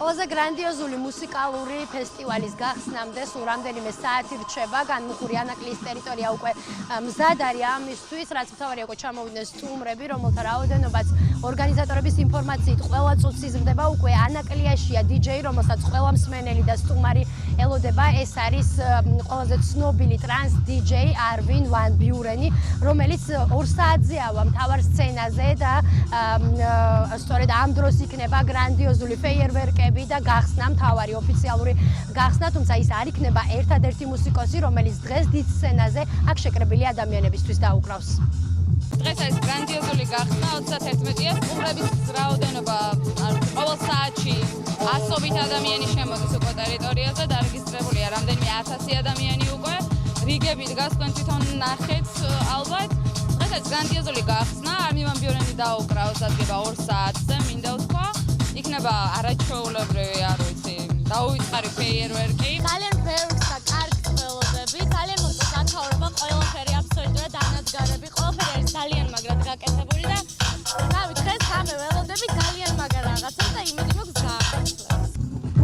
ყველაზე გრანდიოზული მუსიკალური ფესტივალის გახსნამდე სულ რამდენიმე საათი რჩება, განმუხური ანაკლიის ტერიტორია უკვე მზად არის ამისთვის, რაც მთავარია უკვე ჩამოვიდნენ სტუმრები, რომელთა რაოდენობაც ორგანიზატორების ინფორმაციით ყველა წუთს იზრდება, უკვე ანაკლიაშია DJ, რომელსაც ყველა მსმენელი და სტუმარი ელოდება, ეს არის ყველაზე ცნობილი ტრანს DJ არვინ ვან ბიურენი, რომელიც 2 საათზეა მთავარ სცენაზე და სწორედ ამ დროს იქნება გრანდიოზული ფეიერვერკები და გახსნა მთავარი ოფიციალური გახსნა, თუმცა ის არ იქნება ერთადერთი მუსიკოსი, რომელიც დღეს დიდ სცენაზე აქ შეკრებილი ადამიანებისთვის დაუკრავს. დღეს არის გრანდიოზული გახსნა, 31-ია, სტუმრების რაოდენობა ყოველ საათში 100-ობით ადამიანი შემოდის უკვე ტერიტორიაზე, დარეგისტრებულია რამდენიმე 1000 ადამიანი უკვე, რიგები დგას, თქვენ თვითონ ნახეთ ალბათ. დღეს არის გრანდიოზული გახსნა, არვინ ვან ბიურენი დაუკრავს, ადგება 2 საათზე, მინდა ვთქვა. იქნება არაჩვეულებრივი, არ ვიცი, დაუვიწყარი ფეიერვერკი. ძალიან ბევრი და კარგი ყველოდები, ძალიან მოკლედ გაქავრება, ყველაფერი აბსოლუტურად დანადგარები, ყველაფერი არის ძალიან მაგრად გაკეთებული და რავი, დღეს გამე ველოდები ძალიან მაგარ რაღაცას და იმედი მაქვს გააკეთებს.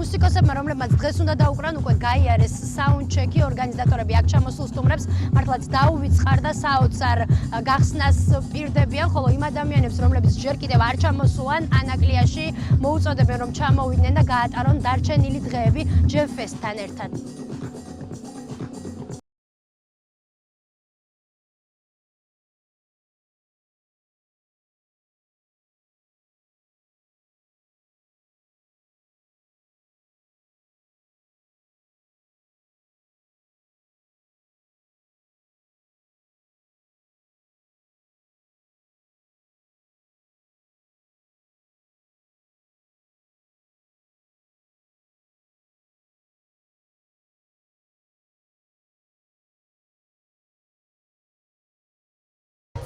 მუსიკოსებმა, რომლებმაც დღეს უნდა დაუკრან, უკვე გაიარეს საუნდჩეკი, ორგანიზატორები აქ ჩამოსულ სტუმრებს მართლაც დაუვიწყარდა საოცარ გახსნას პირდებიან, ხოლო იმ ადამიანებს, რომლებიც ჯერ კიდევ არ ჩამოსულან ანაკლიაში, მოუწოდებენ, რომ ჩამოვიდნენ და გაატარონ დარჩენილი დღეები ჯეფესთან ერთად.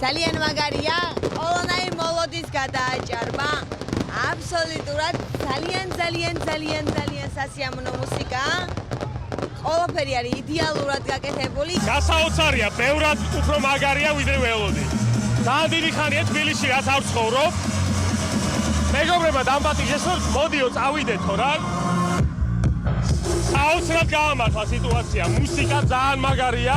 ძალიან მაგარია, ყველანაირ მოლოდის გადააჭარბა. აბსოლუტურად ძალიან სასიამოვნო მუსიკა. ყველაფერი არის იდეალურად გაკეთებული. გასაოცარია, ბევრად უფრო მაგარია ვიდრე ველოდი. ძალიან დიდი ხანია თბილისში რაც არ ვცხოვრობ. მეგობრებმა დამპატიჟეს, რომ მოდიო წავიდეთო რა. საოცრად გაამართლა სიტუაცია, მუსიკა ძალიან მაგარია.